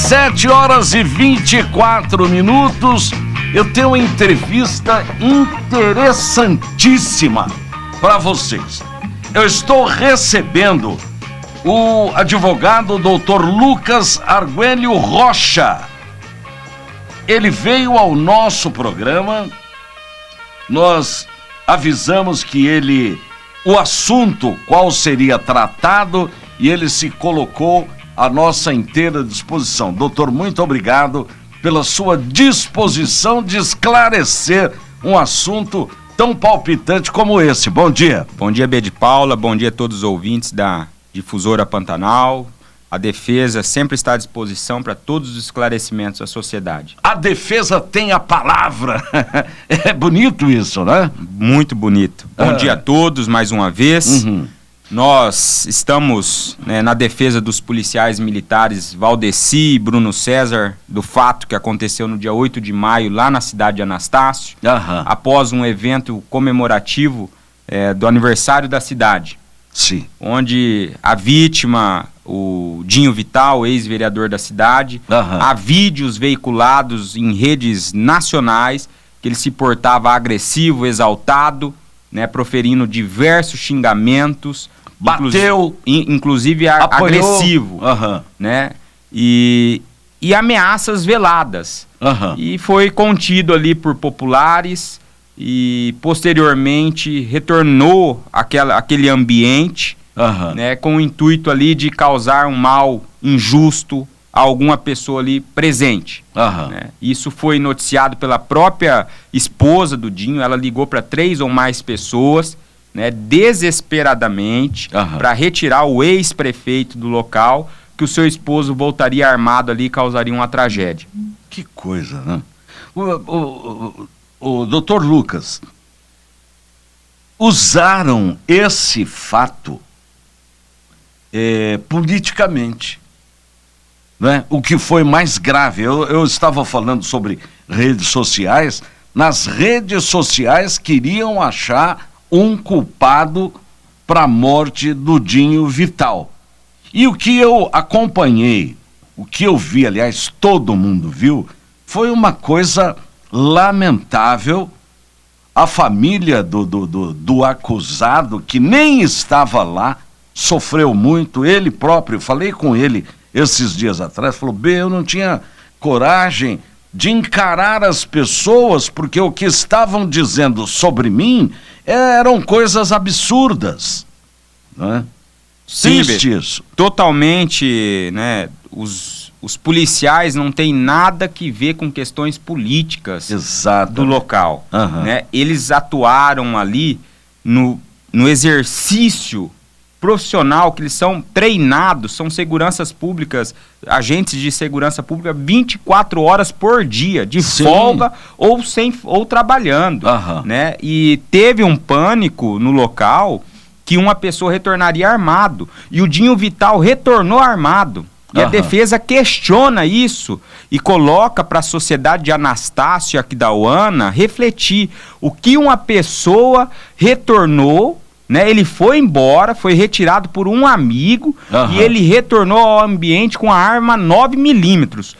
7h24. Eu tenho uma entrevista interessantíssima para vocês. Eu estou recebendo o advogado Dr. Lucas Arguelio Rocha. Ele veio ao nosso programa. Nós avisamos que o assunto qual seria tratado, e ele se colocou à nossa inteira disposição. Doutor, muito obrigado pela sua disposição de esclarecer um assunto tão palpitante como esse. Bom dia. Bom dia, B de Paula, bom dia a todos os ouvintes da Difusora Pantanal. A defesa sempre está à disposição para todos os esclarecimentos da sociedade. A defesa tem a palavra. É bonito isso, né? Muito bonito. Bom dia a todos, mais uma vez. Nós estamos na defesa dos policiais militares Valdeci e Bruno César, do fato que aconteceu no dia 8 de maio, lá na cidade de Anastácio, após um evento comemorativo do aniversário da cidade. Sim. Onde a vítima, o Dinho Vital, ex-vereador da cidade, há vídeos veiculados em redes nacionais que ele se portava agressivo, exaltado, proferindo diversos xingamentos, bateu, inclusive agressivo, e ameaças veladas. E foi contido ali por populares e posteriormente retornou aquele ambiente com o intuito ali de causar um mal injusto a alguma pessoa ali presente. Isso foi noticiado pela própria esposa do Dinho. Ela ligou para 3 ou mais pessoas, desesperadamente, para retirar o ex-prefeito do local, que o seu esposo voltaria armado ali e causaria uma tragédia. Que coisa, né? O doutor Lucas, usaram esse fato politicamente, né? O que foi mais grave. Eu estava falando sobre redes sociais. Nas redes sociais queriam achar um culpado para a morte do Dinho Vital. E o que eu acompanhei, o que eu vi, aliás, todo mundo viu, foi uma coisa lamentável. A família do acusado, que nem estava lá, sofreu muito. Ele próprio, falei com ele esses dias atrás, falou: eu não tinha coragem de encarar as pessoas, porque o que estavam dizendo sobre mim eram coisas absurdas, né? Triste isso. Totalmente, os policiais não têm nada que ver com questões políticas do local. Eles atuaram ali no exercício profissional, que eles são treinados, são seguranças públicas, agentes de segurança pública 24 horas por dia, de folga ou trabalhando. E teve um pânico no local que uma pessoa retornaria armado, e o Dinho Vital retornou armado. E a defesa questiona isso e coloca para a sociedade de Anastácio e Aquidauana refletir o que uma pessoa retornou. Ele foi embora, foi retirado por um amigo, e ele retornou ao ambiente com a arma 9mm.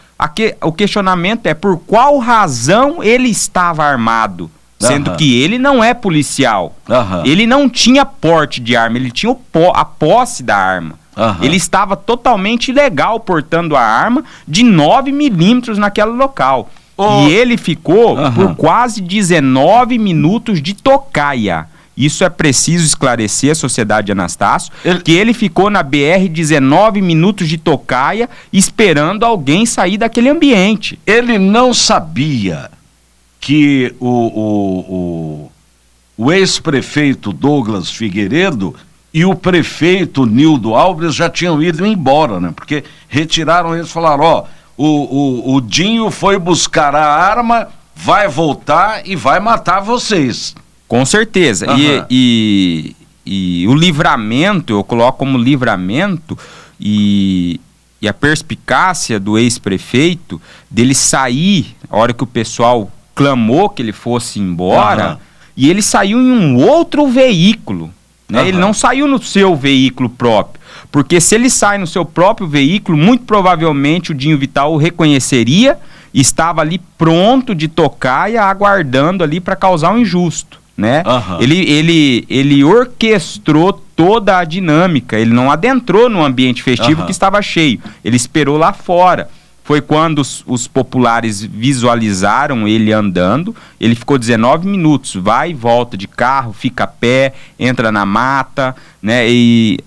O questionamento é por qual razão ele estava armado, sendo que ele não é policial. Ele não tinha porte de arma, ele tinha a posse da arma. Ele estava totalmente ilegal portando a arma de 9mm naquele local. E ele ficou por quase 19 minutos de tocaia. Isso é preciso esclarecer à sociedade de Anastácio, que ele ficou na BR 19 minutos de tocaia esperando alguém sair daquele ambiente. Ele não sabia que o ex-prefeito Douglas Figueiredo e o prefeito Nildo Alves já tinham ido embora, né? Porque retiraram eles e falaram: o Dinho foi buscar a arma, vai voltar e vai matar vocês. Com certeza. E o livramento, eu coloco como livramento, e a perspicácia do ex-prefeito dele sair, a hora que o pessoal clamou que ele fosse embora, e ele saiu em um outro veículo. né? Ele não saiu no seu veículo próprio, porque se ele sai no seu próprio veículo, muito provavelmente o Dinho Vital o reconheceria, estava ali pronto de tocar e aguardando ali para causar um injusto, né? Ele orquestrou toda a dinâmica, ele não adentrou no ambiente festivo que estava cheio, ele esperou lá fora. Foi quando os populares visualizaram ele andando, ele ficou 19 minutos, vai e volta de carro, fica a pé, entra na mata, né? E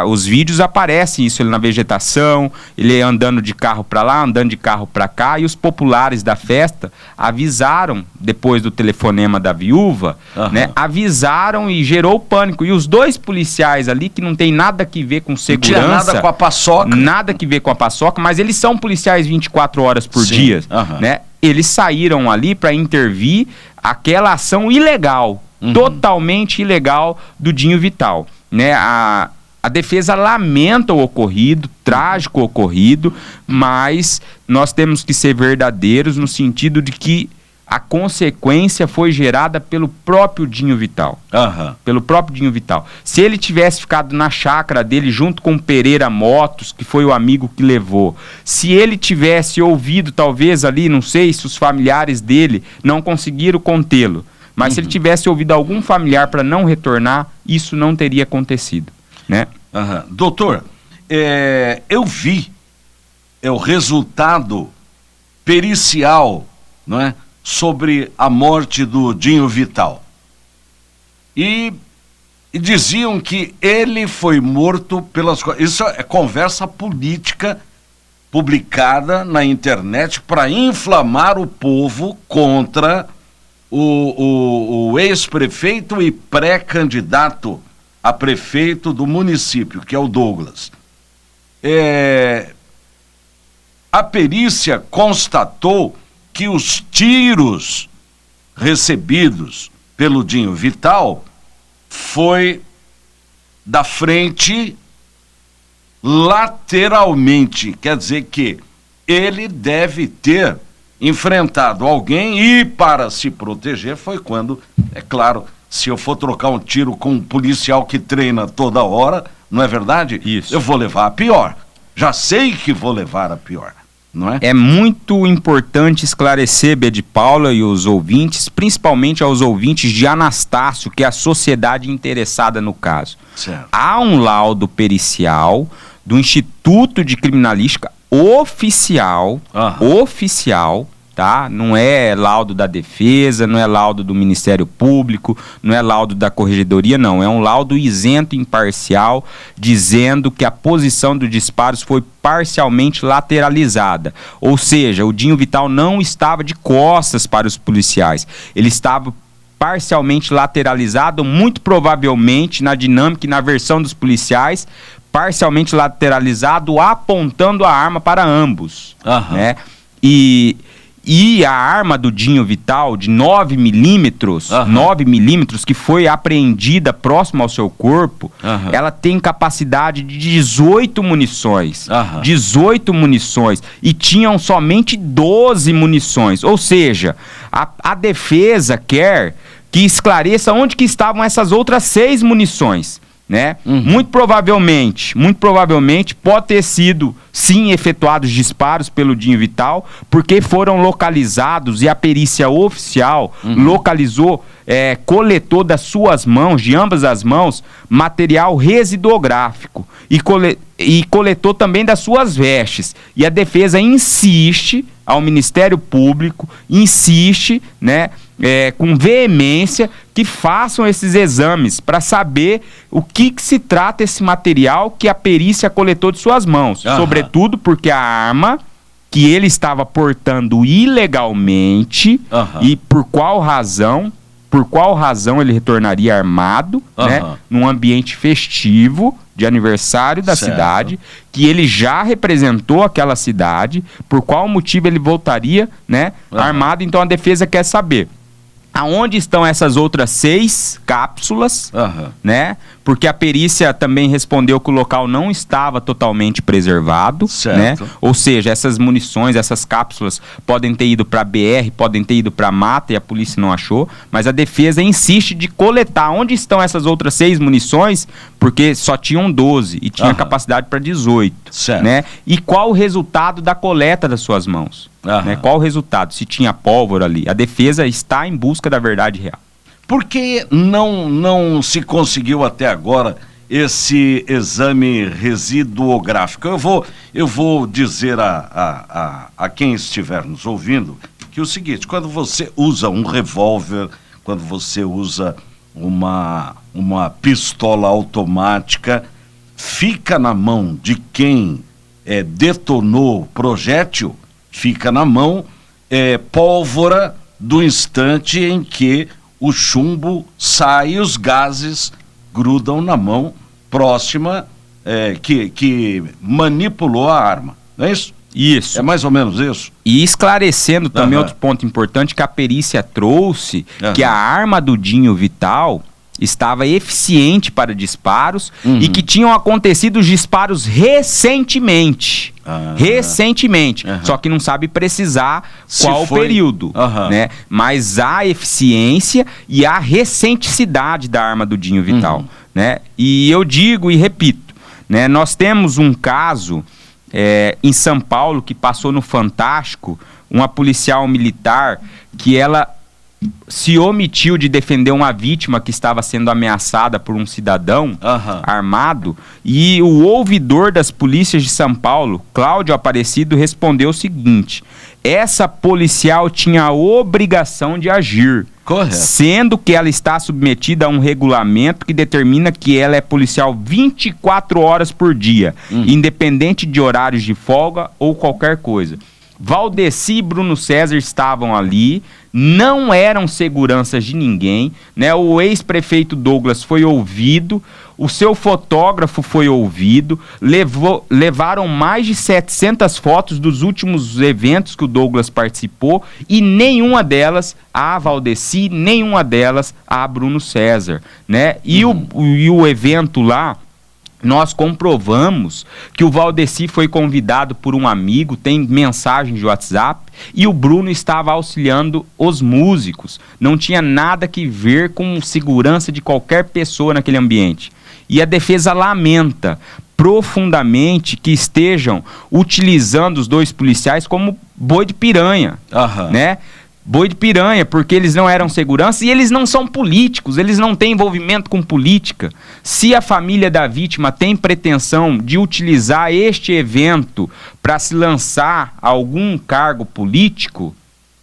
os vídeos aparecem isso, ele na vegetação, ele andando de carro para lá, andando de carro para cá, e os populares da festa avisaram, depois do telefonema da viúva, né? Avisaram e gerou pânico. E os dois policiais ali, que não tem nada que ver com segurança... Não tinha nada com a paçoca. Nada que ver com a paçoca, mas eles são policiais 24 horas por dia, né? Eles saíram ali para intervir aquela ação ilegal, totalmente ilegal do Dinho Vital, né? A defesa lamenta o ocorrido, trágico ocorrido, mas nós temos que ser verdadeiros no sentido de que a consequência foi gerada pelo próprio Dinho Vital. Pelo próprio Dinho Vital. Se ele tivesse ficado na chácara dele junto com o Pereira Motos, que foi o amigo que levou, se ele tivesse ouvido, talvez ali, não sei se os familiares dele não conseguiram contê-lo, mas se ele tivesse ouvido algum familiar para não retornar, isso não teria acontecido, né? Doutor, eu vi o resultado pericial, não é, sobre a morte do Dinho Vital. E diziam que ele foi morto pelas... Isso é conversa política publicada na internet para inflamar o povo contra o ex-prefeito e pré-candidato a prefeito do município, que é o Douglas. A perícia constatou que os tiros recebidos pelo Dinho Vital foi da frente lateralmente. Quer dizer que ele deve ter enfrentado alguém e, para se proteger, foi quando, é claro, se eu for trocar um tiro com um policial que treina toda hora, não é verdade? Isso. Eu vou levar a pior. Já sei que vou levar a pior. Não é? É muito importante esclarecer, B de Paula e os ouvintes, principalmente aos ouvintes de Anastácio, que é a sociedade interessada no caso. Certo. Há um laudo pericial do Instituto de Criminalística oficial, tá? Não é laudo da defesa, não é laudo do Ministério Público, não é laudo da Corregedoria, não. É um laudo isento e imparcial, dizendo que a posição dos disparos foi parcialmente lateralizada. Ou seja, o Dinho Vital não estava de costas para os policiais. Ele estava parcialmente lateralizado, muito provavelmente na dinâmica e na versão dos policiais, parcialmente lateralizado, apontando a arma para ambos, né? E a arma do Dinho Vital, de 9 milímetros, 9 milímetros, que foi apreendida próximo ao seu corpo, ela tem capacidade de 18 munições. 18 munições. E tinham somente 12 munições. Ou seja, a defesa quer que esclareça onde que estavam essas outras 6 munições, né? Muito provavelmente pode ter sido sim efetuados disparos pelo Dinho Vital, porque foram localizados e a perícia oficial localizou, coletou das suas mãos, de ambas as mãos, material residográfico e coletou também das suas vestes. E a defesa insiste, ao Ministério Público, insiste, né, com veemência, que façam esses exames para saber o que se trata esse material que a perícia coletou de suas mãos. Sobretudo porque a arma que ele estava portando ilegalmente e por qual razão ele retornaria armado, né, num ambiente festivo de aniversário da cidade, que ele já representou aquela cidade, por qual motivo ele voltaria, né, armado. Então a defesa quer saber Aonde estão essas outras 6 cápsulas, né? Porque a perícia também respondeu que o local não estava totalmente preservado, né? Ou seja, essas munições, essas cápsulas podem ter ido para BR, podem ter ido para mata e a polícia não achou, mas a defesa insiste de coletar onde estão essas outras 6 munições, porque só tinham 12 e tinha capacidade para 18, né? E qual o resultado da coleta das suas mãos? Né? Qual o resultado? Se tinha pólvora ali. A defesa está em busca da verdade real. Por que não se conseguiu até agora esse exame residuográfico? Eu vou dizer a quem estiver nos ouvindo que é o seguinte: quando você usa um revólver, quando você usa uma pistola automática, fica na mão de quem detonou o projétil, fica na mão pólvora do instante em que o chumbo sai e os gases grudam na mão próxima que manipulou a arma, não é isso? Isso. É mais ou menos isso. E esclarecendo também outro ponto importante que a perícia trouxe, que a arma do Dinho Vital estava eficiente para disparos e que tinham acontecido os disparos recentemente. Só que não sabe precisar qual período, né? Mas há eficiência e há recenticidade da arma do Dinho Vital, né? E eu digo e repito, né? Nós temos um caso em São Paulo que passou no Fantástico, uma policial militar que ela se omitiu de defender uma vítima que estava sendo ameaçada por um cidadão armado, e o ouvidor das polícias de São Paulo, Cláudio Aparecido, respondeu o seguinte: essa policial tinha a obrigação de agir, sendo que ela está submetida a um regulamento que determina que ela é policial 24 horas por dia, independente de horários de folga ou qualquer coisa. Valdeci e Bruno César estavam ali, não eram seguranças de ninguém, né? O ex-prefeito Douglas foi ouvido, o seu fotógrafo foi ouvido, levaram mais de 700 fotos dos últimos eventos que o Douglas participou e nenhuma delas a Valdeci, nenhuma delas a Bruno César, né? E o evento lá, nós comprovamos que o Valdeci foi convidado por um amigo, tem mensagem de WhatsApp, e o Bruno estava auxiliando os músicos. Não tinha nada que ver com segurança de qualquer pessoa naquele ambiente. E a defesa lamenta profundamente que estejam utilizando os 2 policiais como boi de piranha, né? Boi de piranha, porque eles não eram segurança e eles não são políticos, eles não têm envolvimento com política. Se a família da vítima tem pretensão de utilizar este evento para se lançar a algum cargo político,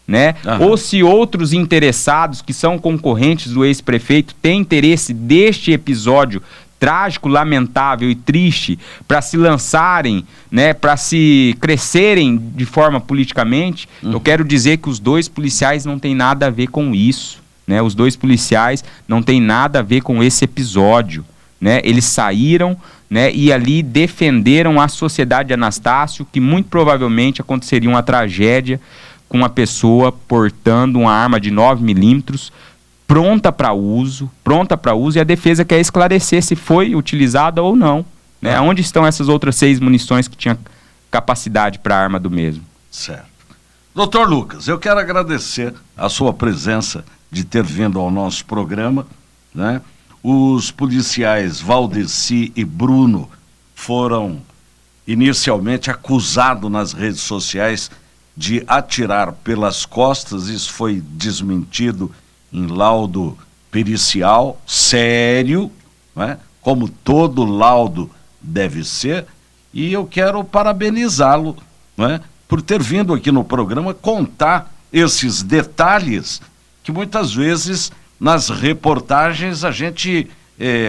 né? Ou se outros interessados que são concorrentes do ex-prefeito têm interesse deste episódio trágico, lamentável e triste para se lançarem, né, para se crescerem de forma politicamente, eu quero dizer que os 2 policiais não têm nada a ver com isso, né? Os 2 policiais não têm nada a ver com esse episódio, né? Eles saíram, né, e ali defenderam a sociedade de Anastácio, que muito provavelmente aconteceria uma tragédia com uma pessoa portando uma arma de 9mm pronta para uso, e a defesa quer esclarecer se foi utilizada ou não, né? Onde estão essas outras 6 munições que tinham capacidade para a arma do mesmo? Certo. Doutor Lucas, eu quero agradecer a sua presença de ter vindo ao nosso programa, né? Os policiais Valdeci e Bruno foram inicialmente acusados nas redes sociais de atirar pelas costas. Isso foi desmentido em laudo pericial sério, né? Como todo laudo deve ser, e eu quero parabenizá-lo, né, por ter vindo aqui no programa contar esses detalhes que muitas vezes nas reportagens a gente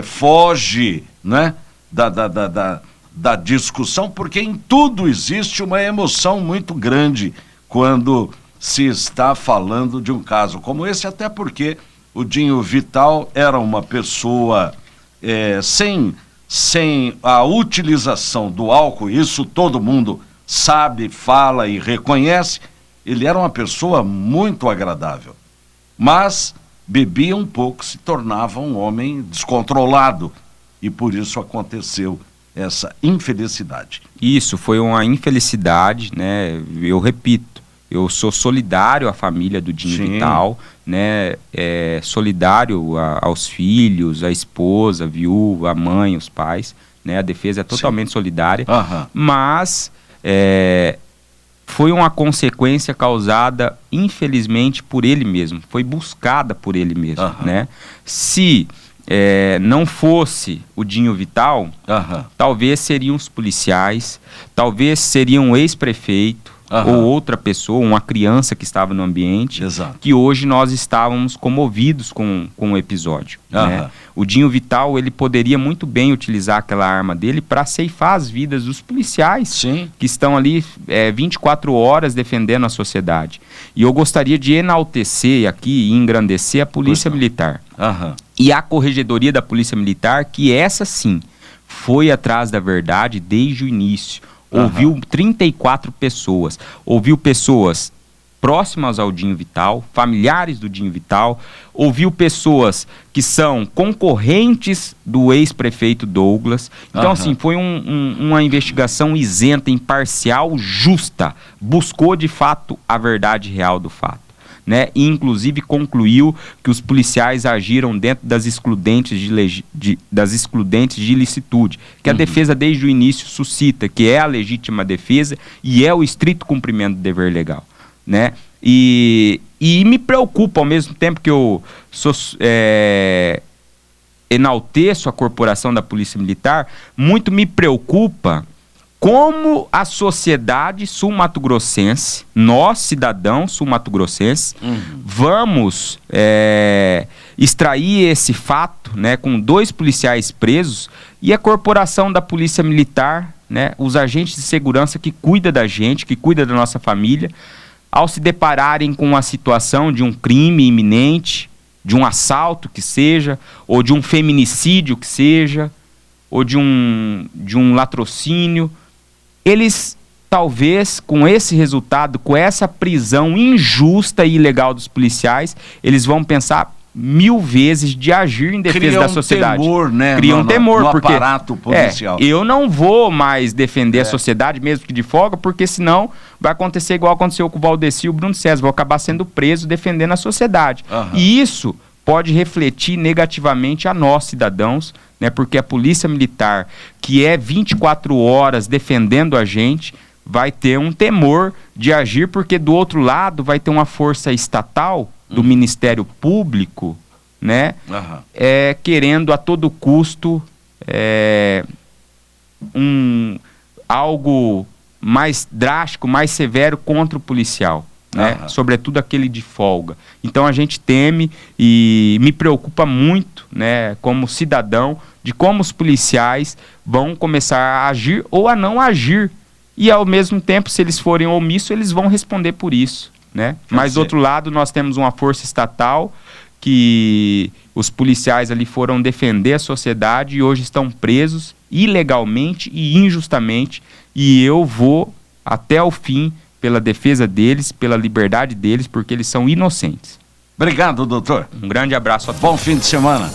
foge, né, da discussão, porque em tudo existe uma emoção muito grande quando se está falando de um caso como esse, até porque o Dinho Vital era uma pessoa sem a utilização do álcool, isso todo mundo sabe, fala e reconhece. Ele era uma pessoa muito agradável. mas bebia um pouco, se tornava um homem descontrolado, e por isso aconteceu essa infelicidade. Isso, foi uma infelicidade, né? Eu repito, eu sou solidário à família do Dinho Vital, né? Solidário aos filhos, à esposa, a viúva, a mãe, os pais, né? A defesa é totalmente solidária, mas foi uma consequência causada, infelizmente, por ele mesmo, foi buscada por ele mesmo, né? Se não fosse o Dinho Vital, talvez seriam os policiais, talvez seria um ex-prefeito, ou outra pessoa, uma criança que estava no ambiente, que hoje nós estávamos comovidos com o episódio. Né? O Dinho Vital, ele poderia muito bem utilizar aquela arma dele para ceifar as vidas dos policiais que estão ali 24 horas defendendo a sociedade. E eu gostaria de enaltecer aqui e engrandecer a Polícia Militar. E a Corregedoria da Polícia Militar, que essa sim foi atrás da verdade desde o início. Ouviu 34 pessoas, ouviu pessoas próximas ao Dinho Vital, familiares do Dinho Vital, ouviu pessoas que são concorrentes do ex-prefeito Douglas. Então, assim, foi uma investigação isenta, imparcial, justa, buscou de fato a verdade real do fato. Né? E inclusive concluiu que os policiais agiram dentro das excludentes de ilicitude, que a defesa desde o início suscita, que é a legítima defesa e é o estrito cumprimento do dever legal. Né? E me preocupa, ao mesmo tempo que eu enalteço a corporação da Polícia Militar, muito me preocupa como a sociedade sul-mato-grossense, nós, cidadãos sul-mato-grossenses, vamos extrair esse fato, né, com 2 policiais presos, e a corporação da Polícia Militar, né, os agentes de segurança que cuidam da gente, que cuidam da nossa família, ao se depararem com a situação de um crime iminente, de um assalto que seja, ou de um feminicídio que seja, ou de um latrocínio, eles, talvez, com esse resultado, com essa prisão injusta e ilegal dos policiais, eles vão pensar 1000 vezes de agir em defesa da sociedade. Temor, né? Cria um temor, no porque aparato policial. Eu não vou mais defender a sociedade, mesmo que de folga, porque senão vai acontecer igual aconteceu com o Valdeci e o Bruno César, vou acabar sendo preso defendendo a sociedade. E isso pode refletir negativamente a nós, cidadãos, né, porque a Polícia Militar, que é 24 horas defendendo a gente, vai ter um temor de agir, porque do outro lado vai ter uma força estatal do Ministério Público, né, querendo a todo custo algo mais drástico, mais severo contra o policial. Né? Sobretudo aquele de folga. Então a gente teme e me preocupa muito, né, como cidadão, de como os policiais vão começar a agir ou a não agir. E ao mesmo tempo, se eles forem omissos, eles vão responder por isso. Né? Mas do outro lado, nós temos uma força estatal que os policiais ali foram defender a sociedade e hoje estão presos ilegalmente e injustamente. E eu vou até o fim pela defesa deles, pela liberdade deles, porque eles são inocentes. Obrigado, doutor. Um grande abraço a todos. Bom fim de semana.